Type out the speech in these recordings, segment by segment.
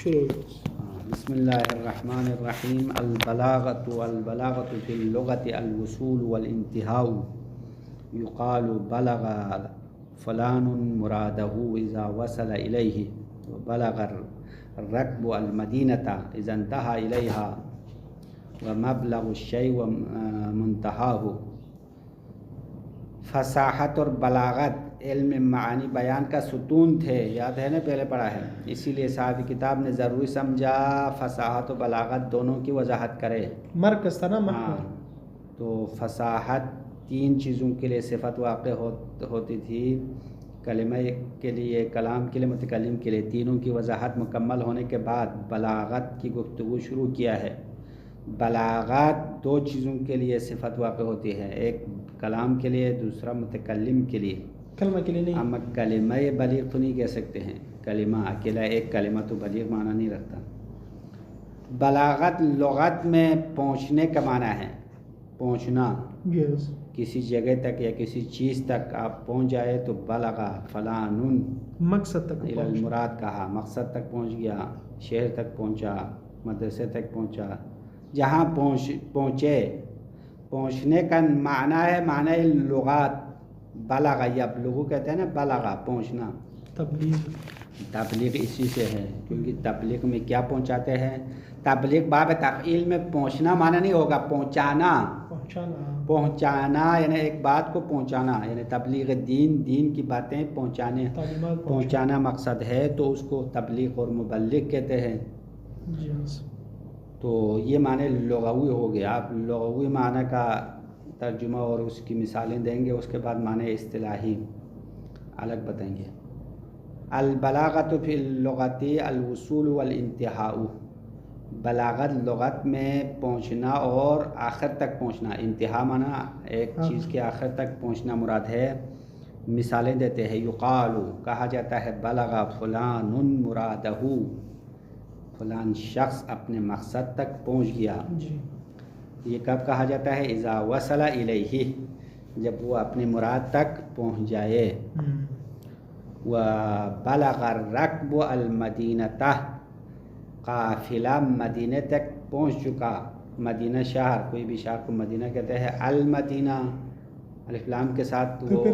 بسم اللہ الرحمن الرحیم. البلاغۃ فی اللغۃ الوصول والانتہاء. یقال بلغ فلان مرادہ اذا وصل الیہ، وبلغ الرکب المدینۃ اذا انتہا الیہا، ومبلغ الشیء منتہاہ. فصاحت اور بلاغت علم معانی بیان کا ستون تھے، یاد ہے نا، پہلے پڑھا ہے. اسی لیے صاحب کتاب نے ضروری سمجھا فصاحت و بلاغت دونوں کی وضاحت کرے. مرکز تھا نا. ہاں، تو فصاحت تین چیزوں کے لیے صفت واقع ہوتی تھی: کلمہ کے لیے، کلام کے لیے، متکلم کے لیے. تینوں کی وضاحت مکمل ہونے کے بعد بلاغت کی گفتگو شروع کیا ہے. بلاغت دو چیزوں کے لیے صفت واقع ہوتی ہے، ایک کلام کے لیے، دوسرا متکلم کے لیے. کلمہ کے لیے نہیں. اما کلمہ بلیغ تو نہیں کہہ سکتے ہیں، کلمہ اکیلا ایک کلمہ تو بلیغ معنی نہیں رکھتا. بلاغت لغت میں پہنچنے کا معنی ہے، پہنچنا. کسی جگہ تک یا کسی چیز تک آپ پہنچ جائے تو بلغا فلان، مقصد تک المراد کہا، مقصد تک پہنچ گیا، شہر تک پہنچا، مدرسے تک پہنچا. جہاں پہنچے، پہنچنے کا معنی ہے، معنی لغات. بلغ یبلغ کہتے ہیں نا، بلغا پہنچنا. تبلیغ اسی سے ہے، کیونکہ تبلیغ میں کیا پہنچاتے ہیں؟ تبلیغ باب تفعیل میں پہنچنا معنی نہیں ہوگا، پہنچانا یعنی ایک بات کو پہنچانا، یعنی تبلیغ دین کی باتیں پہنچانا مقصد ہے، تو اس کو تبلیغ اور مبلغ کہتے ہیں. تو یہ معنی لغوی ہو گیا. آپ لغوی معنی کا ترجمہ اور اس کی مثالیں دیں گے، اس کے بعد معنی اصطلاحی الگ بتائیں گے. البلاغۃ فی اللغۃ الوصول والانتہاء. بلاغت لغت میں پہنچنا اور آخر تک پہنچنا. انتہا معنی ایک چیز کے آخر تک پہنچنا مراد ہے. مثالیں دیتے ہیں. یقال کہا جاتا ہے بلغ فلان مرادہ، فلان شخص اپنے مقصد تک پہنچ گیا. یہ کب کہا جاتا ہے؟ اذا وصل الیہ، جب وہ اپنے مراد تک پہنچ جائے. وبلغ الرکب المدینۃ، قافلہ مدینہ تک پہنچ چکا. مدینہ شہر، کوئی بھی شہر کو مدینہ کہتے ہیں. المدینہ الف لام کے ساتھ وہ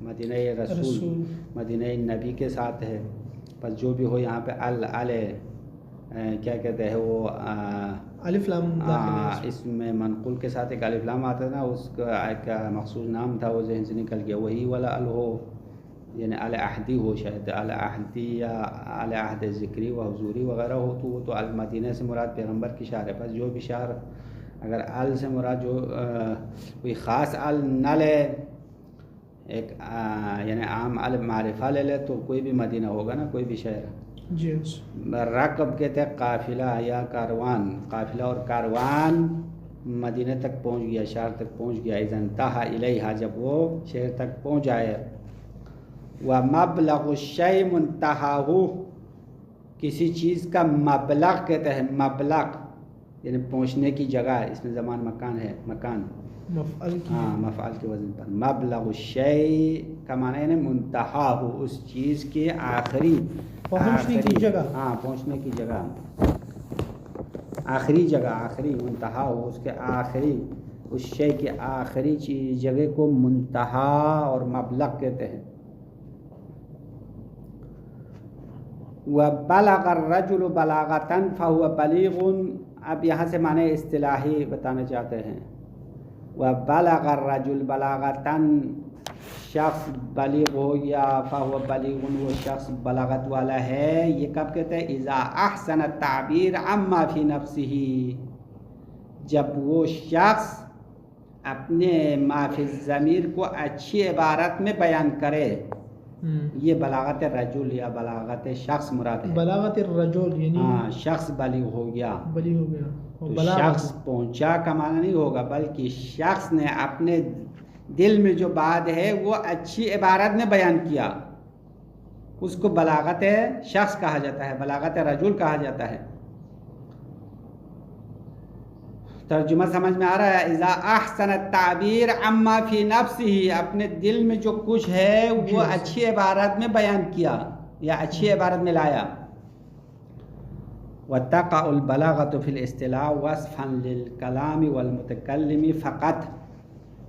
مدینہ رسول، مدینہ نبی کے ساتھ ہے. بس جو بھی ہو یہاں پہ کیا کہتے ہیں وہ الف لام اس میں منقول کے ساتھ ایک الف لام آتا ہے نا، اس کا ایک مخصوص نام تھا، وہ ذہن سے نکل گیا. وہی والا ہو، یعنی العہدی ہو، شاید العہدی یا العہد ذکری و حضوری وغیرہ ہو، تو وہ تو المدینہ سے مراد پیغمبر کی شہر ہے. بس جو بھی شہر اگر ال سے مراد جو کوئی خاص ال نہ لے، ایک یعنی عام ال معرفہ لے لے، تو کوئی بھی مدینہ ہوگا نا، کوئی بھی شہر. رکب کہتے ہیں قافلہ یا کاروان. قافلہ اور کاروان مدینہ تک پہنچ گیا، شہر تک پہنچ گیا. اذا انتہا الیہا، جب وہ شہر تک پہنچ جائے. ومبلغ الشیء منتہاہ، کسی چیز کا مبلغ کہتے ہیں. مبلغ یعنی پہنچنے کی جگہ، اس میں زمان مکان ہے، مکان مفعل کے وزن پر. مبلغ الشیء کا معنی ہے منتہاہ، اس چیز کے آخری، پہنچنے کی جگہ. پہنچنے کی جگہ، آخری جگہ، آخری منتہا ہو، اس کے آخری، اس شے کے آخری جگہ کو منتہا اور مبلغ کہتے ہیں. وَبَلَغَ الرَّجُلُ بَلَاغَةً فَهُوَ بَلِيغٌ. اب یہاں سے معنی اصطلاحی بتانا چاہتے ہیں. وَبَلَغَ الرَّجُلُ بَلَاغَةً، شخص بلیغ ہو گیا، فَهُوَ بَلِيغٌ، وہ شخص بلاغت والا ہے. یہ کب کہتے ہیں؟ اذا احسن التعبیر عما فی نفسہ، جب وہ شخص اپنے ما فی الضمیر کو اچھی عبارت میں بیان کرے. یہ بلاغت رجل یا بلاغت شخص مراد ہے. بلاغت الرجل یعنی شخص بلیغ ہو گیا. تو شخص پہنچا کا معنی نہیں ہوگا، بلکہ شخص نے اپنے دل میں جو بات ہے وہ اچھی عبارت میں بیان کیا، اس کو بلاغت شخص کہا جاتا ہے، بلاغت رجل کہا جاتا ہے. ترجمہ سمجھ میں آ رہا ہے؟ اذا احسن التعبیر عما فی نفسہ، اپنے دل میں جو کچھ ہے وہ اچھی عبارت میں بیان کیا یا اچھی عبارت میں لایا. وتقع البلاغة في الاصطلاح وصفا للکلام والمتکلم فقط،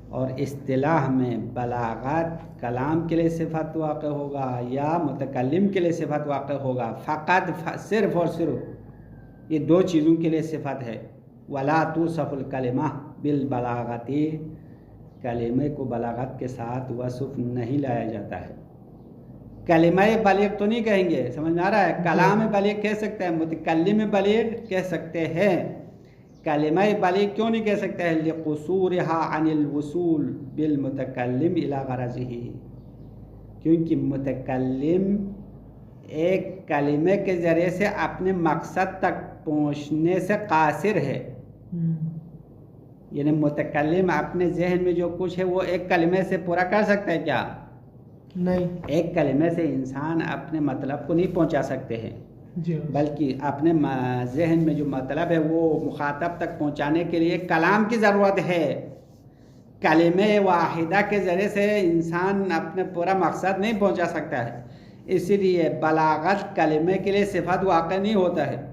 اور اصطلاح میں بلاغت کلام کے لیے صفت واقع ہوگا یا متکلم کے لیے صفت واقع ہوگا، فقط صرف اور صرف یہ دو چیزوں کے لیے صفت ہے۔ ولا توصف الکلمہ بالبلاغت، کلمے کو بلاغت کے ساتھ وصف نہیں لایا جاتا ہے۔ کلمہ بلیغ تو نہیں کہیں گے، سمجھ میں آ رہا ہے؟ کلام بلیغ کہہ سکتے ہیں، متکلم بلیغ کہہ سکتے ہیں، کلمہ بلیغ کیوں نہیں کہہ سکتے ہیں؟ لقصورها عن الوصول بالمتکلم الى غرضه، کیونکہ متکلم ایک کلمے کے ذریعے سے اپنے مقصد تک پہنچنے سے قاصر ہے۔ یعنی متکلم اپنے ذہن میں جو کچھ ہے وہ ایک کلمے سے پورا کر سکتا ہے کیا؟ نہیں، ایک کلمے سے انسان اپنے مطلب کو نہیں پہنچا سکتے ہیں، جی، بلکہ اپنے ذہن میں جو مطلب ہے وہ مخاطب تک پہنچانے کے لیے کلام کی ضرورت ہے۔ کلمہ واحدہ کے ذریعے سے انسان اپنے پورا مقصد نہیں پہنچا سکتا ہے، اسی لیے بلاغت کلمے کے لیے صفت واقع نہیں ہوتا ہے۔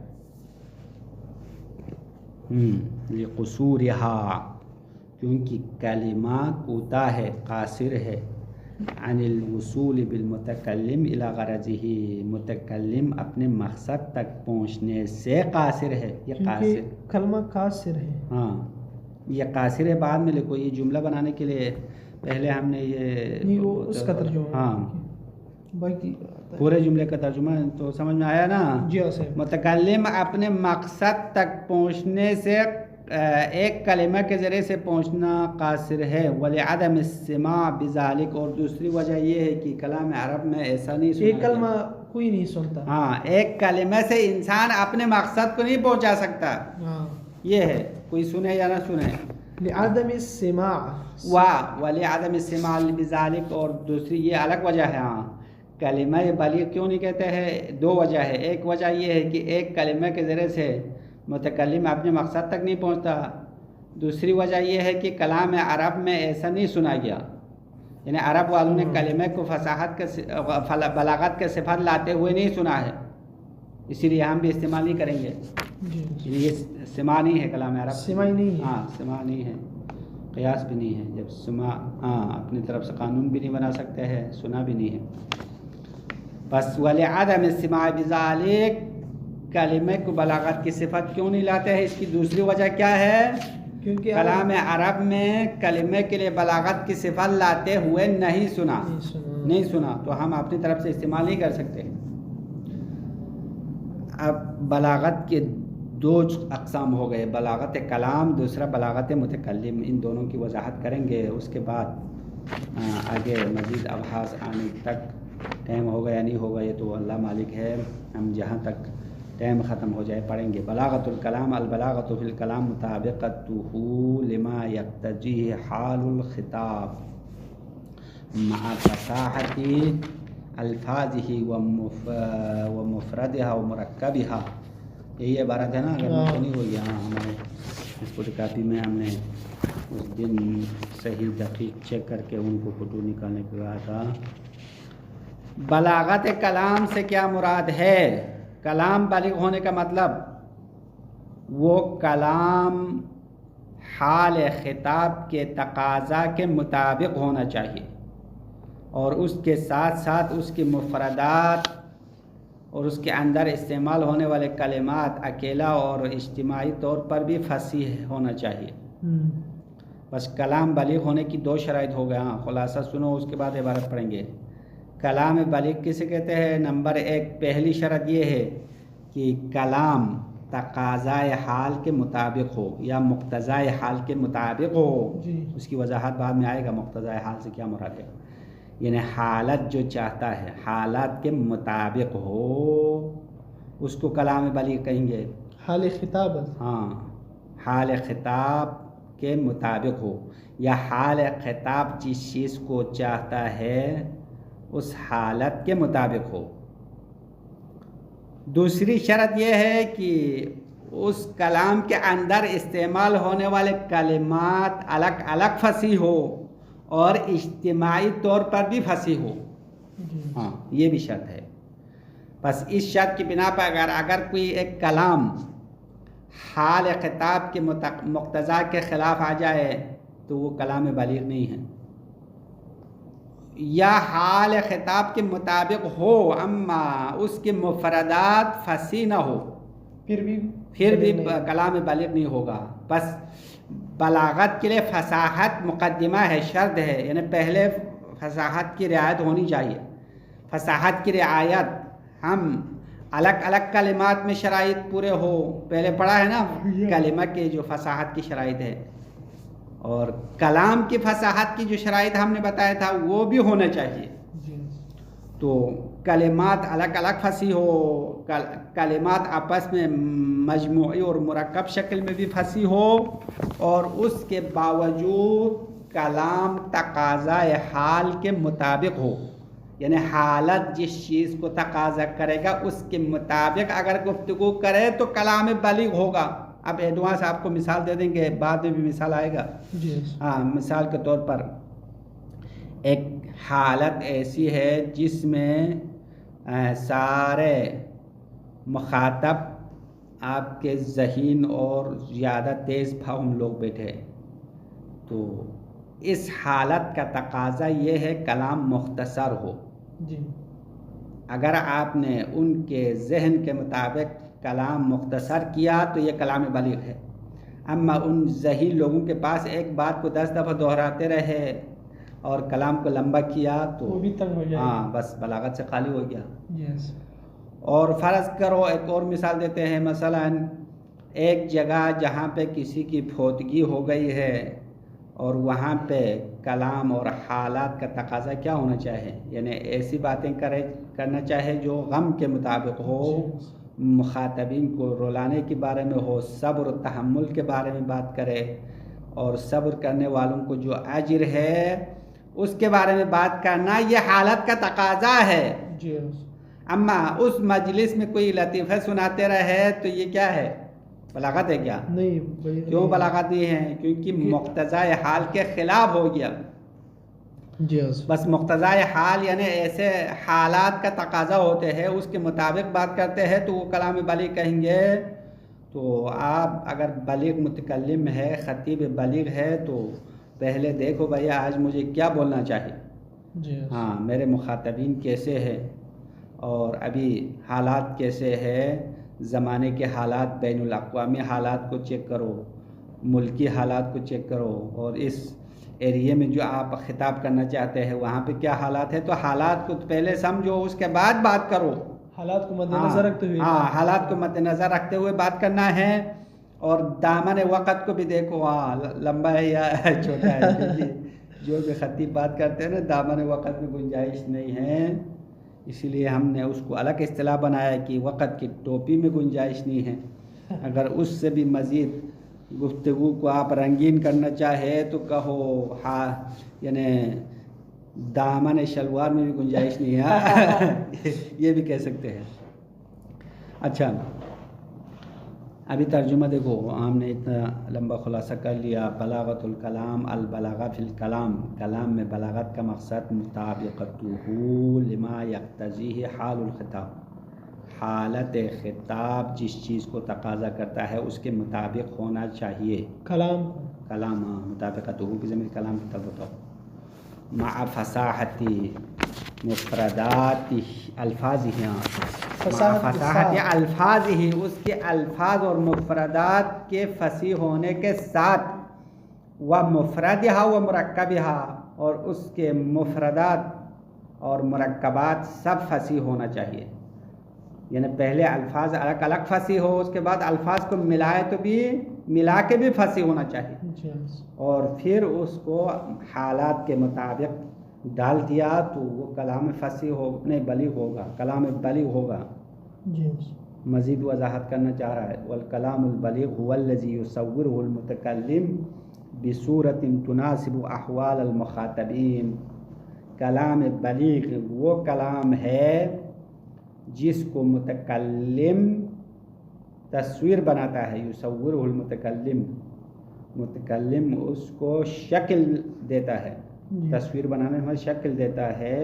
لقصورها، کیونکہ کلمہ کوتاہ ہے، قاصر ہے، عن الوصول بالمتکلم الى غرضه، متکلم اپنے مقصد تک پہنچنے سے قاصر ہے۔ یہ قاصر کلمہ قاصر ہے، ہاں، یہ قاصر ہے بعد میں لکھو، یہ جملہ بنانے کے لیے پہلے ہم نے یہ نہیں وہ اس کا ترجمہ، ہاں باقی پورے جملے کا ترجمہ تو سمجھ میں آیا نا؟ جی ہاں صاحب۔ متکلم اپنے مقصد تک پہنچنے سے ایک کلمہ کے ذریعے سے پہنچنا قاصر ہے۔ وَلِعَدَمِ السِّمَاعِ بِذَلِكَ، اور دوسری وجہ یہ ہے کہ کلام عرب میں ایسا نہیں سنا، ایک کلمہ کوئی نہیں سنتا، ہاں، ایک کلمہ سے انسان اپنے مقصد کو نہیں پہنچا سکتا، ہاں، یہ ہے، کوئی سنے یا نہ سنے۔ لعدم السماع، وَلِعَدَمِ السِّمَاعِ بِذَلِكَ، اور دوسری یہ الگ وجہ ہے۔ ہاں، کلمہ بلیغ کیوں نہیں کہتے ہیں؟ دو وجہ ہے، ایک وجہ یہ ہے کہ ایک کلمہ کے ذریعے سے متکلم اپنے مقصد تک نہیں پہنچتا، دوسری وجہ یہ ہے کہ کلام عرب میں ایسا نہیں سنا گیا، یعنی عرب والوں نے کلمے کو فصاحت کے بلاغت کے صفت لاتے ہوئے نہیں سنا ہے، اسی لیے ہم بھی استعمال نہیں کریں گے۔ یہ سماع نہیں ہے کلام عرب، سماع نہیں ہے، ہاں سماع نہیں ہے، قیاس بھی نہیں ہے۔ جب سماع، ہاں، اپنی طرف سے قانون بھی نہیں بنا سکتے ہیں، سنا بھی نہیں ہے۔ بس وَلِعَدَمِ السِّمَاعِ بِذَلِكَ، کلمے کو بلاغت کی صفت کیوں نہیں لاتے ہیں؟ اس کی دوسری وجہ کیا ہے؟ کیونکہ کلام عرب میں کلمے کے لیے بلاغت کی صفت لاتے ہوئے نہیں سنا، تو ہم اپنی طرف سے استعمال نہیں کر سکتے۔ اب بلاغت کے دو اقسام ہو گئے، بلاغت کلام، دوسرا بلاغت متکلم، ان دونوں کی وضاحت کریں گے، اس کے بعد آگے مزید ابحاث آنے تک ٹائم ہوگا یا نہیں ہوگا یہ تو اللہ مالک ہے، ہم جہاں تک ٹائم ختم ہو جائے پڑھیں گے۔ بلاغت الکلام، البلاغت فی الکلام مطابقتہ لما یقتضیہ حال الخطاب مع فصاحت الفاظہ ومفردہا ومرکبہا، یہی عبارت ہے نا؟ اگر تو نہیں ہوئی، ہاں، ہمارے اس فوٹو کاپی میں ہم نے اس دن صحیح دقیق چیک کر کے ان کو فوٹو نکالنے کے کہا تھا۔ بلاغت کلام سے کیا مراد ہے؟ کلام بالغ ہونے کا مطلب وہ کلام حال خطاب کے تقاضا کے مطابق ہونا چاہیے، اور اس کے ساتھ ساتھ اس کی مفردات اور اس کے اندر استعمال ہونے والے کلمات اکیلا اور اجتماعی طور پر بھی فصیح ہونا چاہیے۔ بس کلام بالغ ہونے کی دو شرائط ہو گئے، ہاں خلاصہ سنو، اس کے بعد عبارت پڑھیں گے۔ کلام بالغ کسے کہتے ہیں؟ نمبر ایک، پہلی شرط یہ ہے کہ کلام تقاضائے حال کے مطابق ہو یا مقتضائے حال کے مطابق ہو، اس کی وضاحت بعد میں آئے گا، مقتضائے حال سے کیا مراد ہے، یعنی حالت جو چاہتا ہے حالات کے مطابق ہو، اس کو کلام بالغ کہیں گے۔ حال خطاب، ہاں، حال خطاب کے مطابق ہو، یا حال خطاب جس چیز کو چاہتا ہے اس حالت کے مطابق ہو۔ دوسری شرط یہ ہے کہ اس کلام کے اندر استعمال ہونے والے کلمات الگ الگ فصیح ہو اور اجتماعی طور پر بھی فصیح ہو، ہاں یہ بھی شرط ہے۔ بس اس شرط کی بنا پر اگر کوئی ایک کلام حال خطاب کے مقتضا کے خلاف آ جائے تو وہ کلام بلیغ نہیں ہے، یا حال خطاب کے مطابق ہو اما اس کے مفردات فصیح نہ ہو پھر بھی کلام بلیغ نہیں ہوگا۔ بس بلاغت کے لیے فصاحت مقدمہ ہے، شرط ہے، یعنی پہلے فصاحت کی رعایت ہونی چاہیے۔ فصاحت کی رعایت ہم الگ الگ کلمات میں شرائط پورے ہو، پہلے پڑھا ہے نا کلمہ کے جو فصاحت کی شرائط ہے، اور کلام کی فصاحت کی جو شرائط ہم نے بتایا تھا وہ بھی ہونا چاہیے۔ تو کلمات الگ الگ فصیح ہو، کلمات آپس میں مجموعی اور مرکب شکل میں بھی فصیح ہو، اور اس کے باوجود کلام تقاضۂ حال کے مطابق ہو، یعنی حالت جس چیز کو تقاضا کرے گا اس کے مطابق اگر گفتگو کرے تو کلام بلیغ ہوگا۔ اب ایڈوانس آپ کو مثال دے دیں گے، بعد میں بھی مثال آئے گا۔ ہاں، مثال کے طور پر ایک حالت ایسی ہے جس میں سارے مخاطب آپ کے ذہین اور زیادہ تیز فہم لوگ بیٹھے، تو اس حالت کا تقاضا یہ ہے کلام مختصر ہو۔ اگر آپ نے ان کے ذہن کے مطابق کلام مختصر کیا تو یہ کلام بلیغ ہے۔ اما ان ذہین لوگوں کے پاس ایک بات کو 10 دفعہ دہراتے رہے اور کلام کو لمبا کیا تو وہ بھی تنگ ہو جائے، ہاں بس بلاغت سے خالی ہو گیا۔ اور فرض کرو ایک اور مثال دیتے ہیں، مثلا ایک جگہ جہاں پہ کسی کی فوتگی ہو گئی ہے اور وہاں پہ کلام اور حالات کا تقاضا کیا ہونا چاہے، یعنی ایسی باتیں کرنا چاہے جو غم کے مطابق ہو، مخاطبین کو رلانے کے بارے میں ہو، صبر و تحمل کے بارے میں بات کرے، اور صبر کرنے والوں کو جو اجر ہے اس کے بارے میں بات کرنا، یہ حالت کا تقاضا ہے۔ اما اس مجلس میں کوئی لطیفہ سناتے رہے تو یہ کیا ہے؟ بلاغت ہے کیا؟ نہیں۔ کیوں بلاغت نہیں ہے؟ کیونکہ مقتضائے حال کے خلاف ہو گیا۔ بس مقتضائے حال یعنی ایسے حالات کا تقاضا ہوتے ہیں، اس کے مطابق بات کرتے ہیں تو وہ کلام بلیغ کہیں گے۔ تو آپ اگر بلیغ متکلم ہے، خطیب بلیغ ہے، تو پہلے دیکھو بھائی آج مجھے کیا بولنا چاہیے، ہاں میرے مخاطبین کیسے ہیں، اور ابھی حالات کیسے ہیں، زمانے کے حالات، بین الاقوامی حالات کو چیک کرو، ملکی حالات کو چیک کرو، اور اس ایریے میں جو آپ خطاب کرنا چاہتے ہیں وہاں پہ کیا حالات ہے، تو حالات کو پہلے سمجھو، اس کے بعد بات کرو۔ حالات کو مد نظر رکھتے ہوئے، ہاں حالات کو مد نظر رکھتے ہوئے بات کرنا ہے، اور دامن وقت کو بھی دیکھو، ہاں لمبا ہے یا چھوٹا ہے، کیونکہ جو بھی خطیب بات کرتے ہیں نا دامن وقت میں گنجائش نہیں ہے، اسی لیے ہم نے اس کو الگ اصطلاح بنایا کہ وقت کی ٹوپی میں گنجائش نہیں ہے۔ اگر اس سے بھی مزید گفتگو کو آپ رنگین کرنا چاہے تو کہو ہاں یعنی دامن شلوار میں بھی گنجائش نہیں ہے، یہ بھی کہہ سکتے ہیں۔ اچھا ابھی ترجمہ دیکھو، ہم نے اتنا لمبا خلاصہ کر لیا۔ بلاغت الکلام، البلاغہ فی الکلام، کلام میں بلاغت کا مقصد مطابقتہ لما یقتضیہ حال الخطاب، حالت خطاب جس چیز کو تقاضا کرتا ہے اس کے مطابق ہونا چاہیے۔ کلام مطابقتہ کی ضمیر کلام کی طرف بتاؤ، مع فصاحتی مفردات الفاظ ہی، فصاحت الفاظ ہی، اس کے الفاظ اور مفردات کے فصیح ہونے کے ساتھ، و مفردہا و مرکبہا، اور اس کے مفردات اور مرکبات سب فصیح ہونا چاہیے، یعنی پہلے الفاظ الگ الگ فصیح ہو، اس کے بعد الفاظ کو ملائے تو بھی ملا کے بھی فصیح ہونا چاہیے، اور پھر اس کو حالات کے مطابق ڈال دیا تو وہ کلام فصیح ہو نہیں بلیغ ہوگا، کلام بلیغ ہوگا۔ مزید وضاحت کرنا چاہ رہا ہے، والکلام البلیغ هو الذی یصوره المتکلم بصورت تناسب احوال المخاطبین، کلام بلیغ وہ کلام ہے جس کو متکلم تصویر بناتا ہے، یصوره المتکلم، متکلم اس کو شکل دیتا ہے، تصویر بنانے میں شکل دیتا ہے،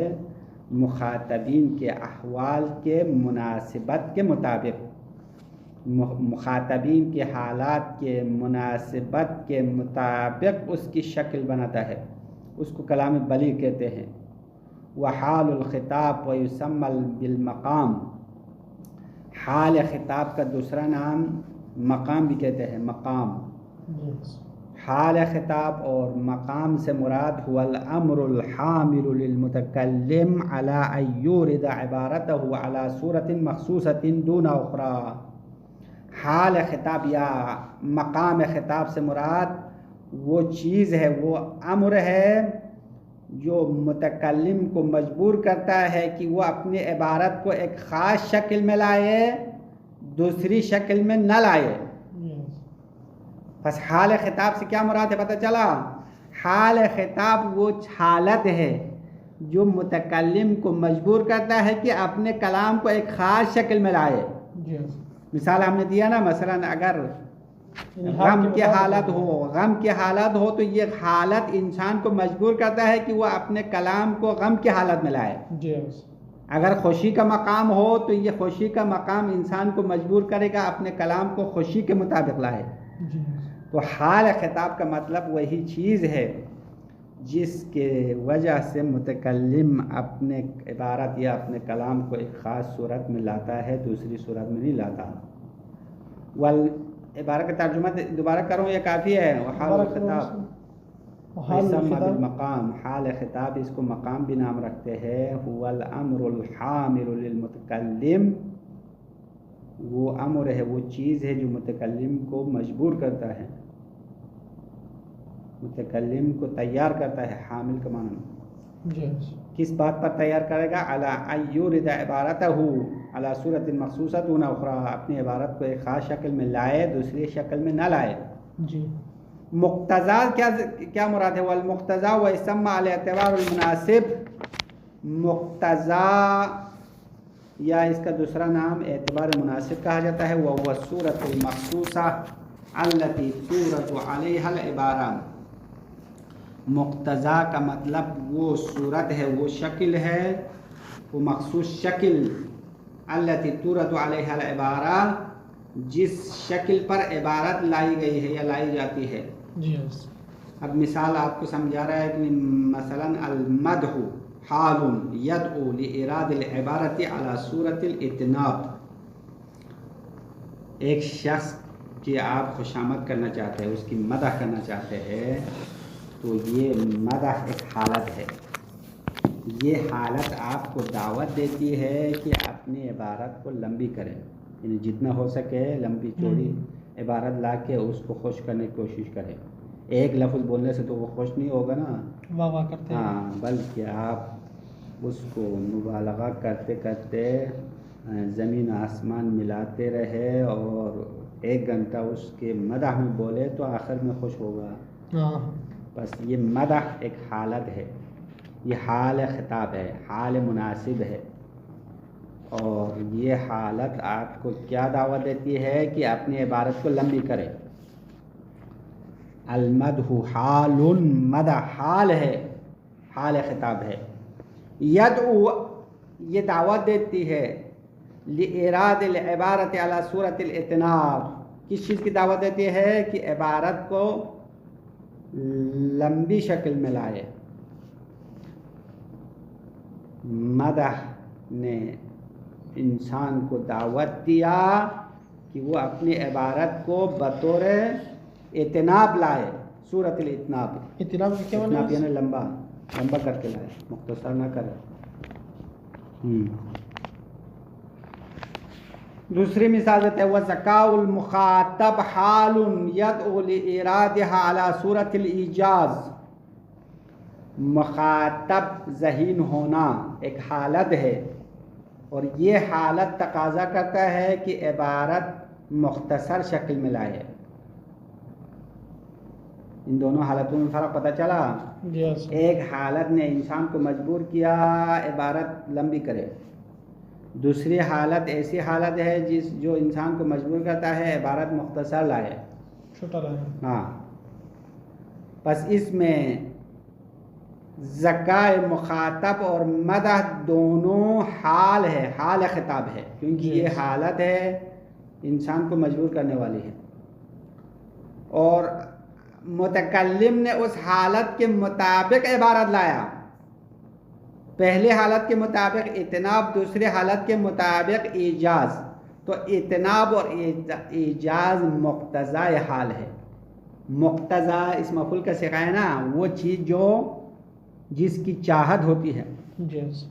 مخاطبین کے احوال کے مناسبت کے مطابق، مخاطبین کے حالات کے مناسبت کے مطابق اس کی شکل بناتا ہے، اس کو کلام بلیغ کہتے ہیں۔ وحال الخطاب ویسمى بالمقام، حال خطاب کا دوسرا نام مقام بھی کہتے ہیں، مقام۔ حال خطاب اور مقام سے مراد هو الامر الحامل للمتکلم على ان يورد عبارته على صورة مخصوصة دون اخرى۔ حال خطاب یا مقام خطاب سے مراد وہ چیز ہے، وہ امر ہے جو متکلم کو مجبور کرتا ہے کہ وہ اپنی عبارت کو ایک خاص شکل میں لائے، دوسری شکل میں نہ لائے۔ بس حال خطاب سے کیا مراد ہے پتہ چلا؟ حال خطاب وہ حالت ہے جو متکلم کو مجبور کرتا ہے کہ اپنے کلام کو ایک خاص شکل میں لائے۔ مثال ہم نے دیا نا، مثلا اگر غم کی حالت ہو تو یہ حالت انسان کو مجبور کرتا ہے کہ وہ اپنے کلام کو غم کی حالت میں لائے۔ اگر خوشی کا مقام ہو تو یہ خوشی کا مقام انسان کو مجبور کرے گا اپنے کلام کو خوشی کے مطابق لائے۔ تو حال خطاب کا مطلب وہی چیز ہے جس کے وجہ سے متکلم اپنے عبارت یا اپنے کلام کو ایک خاص صورت میں لاتا ہے، دوسری صورت میں نہیں لاتا۔ عبارت کا ترجمہ دوبارہ کروں یا کافی ہے؟ حال الخطاب ویسمى بالمقام، حال خطاب اس کو مقام بھی نام رکھتے ہیں۔ هو الامر الحامل للمتکلم، وہ امر ہے، وہ چیز ہے جو متکلم کو مجبور کرتا ہے، متکلم کو تیار کرتا ہے۔ حامل کا معنی کس بات پر تیار کرے گا؟ علی ان یورد عبارتہ علی صورت مخصوصہ دون اخری، اپنی عبارت کو ایک خاص شکل میں لائے، دوسری شکل میں نہ لائے۔ مقتضا کیا مراد ہے؟ والمقتضا ویسمى علی اعتبار المناسب، مقتضا یا اس کا دوسرا نام اعتبار مناسب کہا جاتا ہے۔ وهو الصورة المخصوصة التي تورد عليها العبارہ، مقتضا کا مطلب وہ صورت ہے، وہ شکل ہے، وہ مخصوص شکل، التي تورد عليها العبارہ، جس شکل پر عبارت لائی گئی ہے یا لائی جاتی ہے۔ اب مثال آپ کو سمجھا رہا ہے کہ مثلا المدح حال يدعو لإراد العبارة على صورة الاتناب، ایک شخص کی آپ خوشامد کرنا چاہتے ہیں، اس کی مدح کرنا چاہتے ہیں، تو یہ مدح ایک حالت ہے۔ یہ حالت آپ کو دعوت دیتی ہے کہ اپنی عبارت کو لمبی کریں، یعنی جتنا ہو سکے لمبی چوڑی عبارت لا کے اس کو خوش کرنے کی کوشش کریں۔ ایک لفظ بولنے سے تو وہ خوش نہیں ہوگا نا، واہ واہ کرتے ہیں، ہاں، بلکہ آپ اس کو مبالغہ کرتے کرتے زمین آسمان ملاتے رہے اور 1 گھنٹہ اس کے مدح میں بولے تو آخر میں خوش ہوگا۔ بس یہ مدح ایک حالت ہے، یہ حال خطاب ہے، حال مناسب ہے، اور یہ حالت آپ کو کیا دعوت دیتی ہے کہ اپنی عبارت کو لمبی کرے۔ المدح حال، مدح حال ہے، حال خطاب ہے۔ یدعو یہ دعوت دیتی ہے لإراد العبارت علی صورت الاتناب، کس چیز کی دعوت دیتی ہے؟ کہ عبارت کو لمبی شکل میں لائے۔ مدح نے انسان کو دعوت دیا کہ وہ اپنی عبارت کو بطور اتناب لائے، صورت الاتناب۔ اتناب کیا معنی اتناب ہے؟ یعنی لمبا لمبا کر کے لائے، مختصر نہ کرے۔ دوسری مثال دیتے ہیں، وَذَكَاءُ الْمُخَاطَبْ حَالٌ يَدْعُو لِإِرَادِهَا عَلَى صُورَةِ الْإِيجَاز، مخاطب ذہین ہونا ایک حالت ہے، اور یہ حالت تقاضا کرتا ہے کہ عبارت مختصر شکل میں لائے۔ ان دونوں حالتوں میں فرق پتہ چلا؟ ایک حالت نے انسان کو مجبور کیا عبارت لمبی کرے، دوسری حالت ایسی حالت ہے جو انسان کو مجبور کرتا ہے عبارت مختصر لائے، چھوٹا لائے۔ ہاں، بس اس میں زکائے مخاطب اور مدح دونوں حال ہے، حال خطاب ہے، کیونکہ یہ حالت ہے انسان کو مجبور کرنے والی ہے، اور متکلم نے اس حالت کے مطابق عبارت لایا، پہلے حالت کے مطابق اتناب، دوسرے حالت کے مطابق ایجاز، تو اتناب اور ایجاز مقتضی حال ہے۔ مقتضی اس مفعول کا صیغہ ہے نا، وہ چیز جو جس کی چاہت ہوتی ہے۔ جیس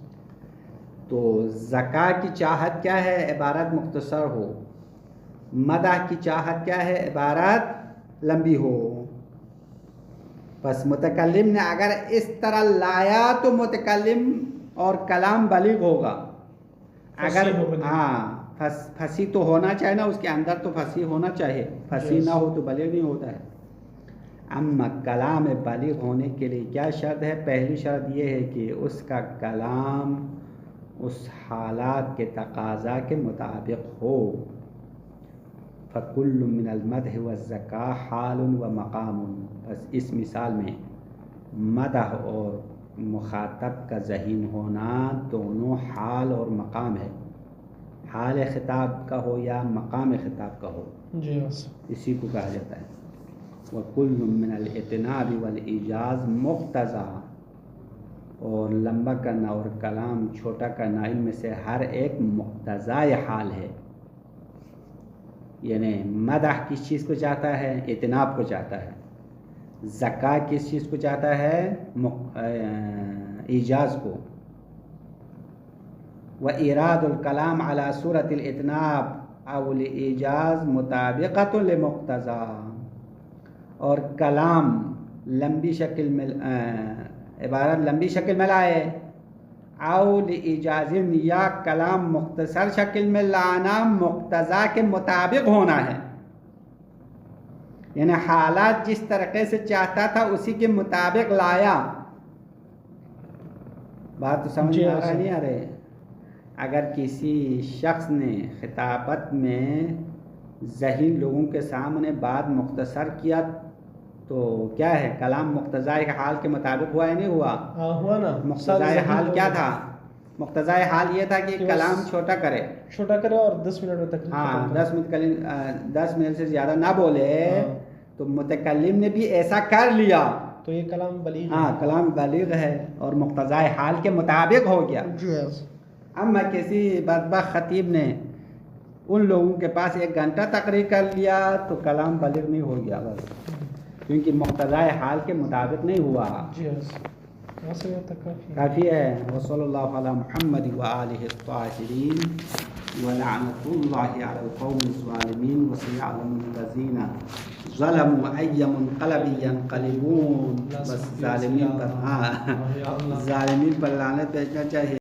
تو زکاة کی چاہت کیا ہے؟ عبارت مختصر ہو۔ مدح کی چاہت کیا ہے؟ عبارت لمبی ہو۔ بس متکلم نے اگر اس طرح لایا تو متکلم اور کلام بلیغ ہوگا۔ اگر پھنسی تو ہونا چاہیے نا، اس کے اندر تو پھنسی ہونا چاہیے، پھنسی نہ ہو تو بلیغ نہیں ہوتا ہے۔ اما کلام بلیغ ہونے کے لیے کیا شرط ہے؟ پہلی شرط یہ ہے کہ اس کا کلام اس حالات کے تقاضا کے مطابق ہو۔ فَكُلُّ مِنَ الْمَدْحِ وَالزَّكَاةِ حَالٌ وَمَقَامٌ، بس اس مثال میں مدح اور مخاطب کا ذہین ہونا دونوں حال اور مقام ہے، حال خطاب کا ہو یا مقام خطاب کا ہو، اسی کو کہا جاتا ہے۔ وَكُلُّ مِنَ الْإِتْنَابِ وَالْإِيجَازِ مُقْتَضَى، اور لمبا کرنا اور کلام چھوٹا کرنا ان میں سے ہر ایک مقتضی حال ہے۔ یعنی مدح کس چیز کو چاہتا ہے؟ اتناب کو چاہتا ہے۔ زکاة کس چیز کو چاہتا ہے؟ ایجاز کو۔ وَإِرَادُ الْكَلَامِ عَلَى صُورَةِ الْإِتْنَابِ أَوْ الْإِيجَاز مُطَابِقَةٌ لِمُقْتَضَى، اور کلام لمبی شکل میں عبارت لمبی شکل میں لائے، او لإیجاز، یا کلام مختصر شکل میں لانا مقتضا کے مطابق ہونا ہے، یعنی حالات جس طریقے سے چاہتا تھا اسی کے مطابق لایا۔ بات تو سمجھ میں آ رہا نہیں آ رہے؟ اگر کسی شخص نے خطابت میں ذہین لوگوں کے سامنے بات مختصر کیا تو کیا ہے؟ کلام مقتضی حال کے مطابق ہوا یا نہیں ہوا؟ ہوا نا۔ مقتضی حال کیا تھا؟ مقتضی حال یہ تھا کہ کلام چھوٹا کرے اور 10 منٹ میں تک، ہاں 10 منٹ سے زیادہ نہ بولے، تو متکلم نے بھی ایسا کر لیا تو یہ کلام بلیغ، ہاں کلام بلیغ ہے اور مقتضی حال کے مطابق ہو گیا۔ اما کسی بدبخت خطیب نے ان لوگوں کے پاس 1 گھنٹہ تقریر کر لیا تو کلام بلیغ نہیں ہو گیا، بس کیونکہ مقتضی حال کے مطابق نہیں ہوا۔ کافی ہے۔ وصلی اللہ علی محمد وآلہ الطاہرین ولعنۃ اللہ علی القوم الظالمین وسيعلم الذین ظلموا ای منقلب ینقلبون۔ بس ظالمین پر لعنت بھیجنا چاہیے۔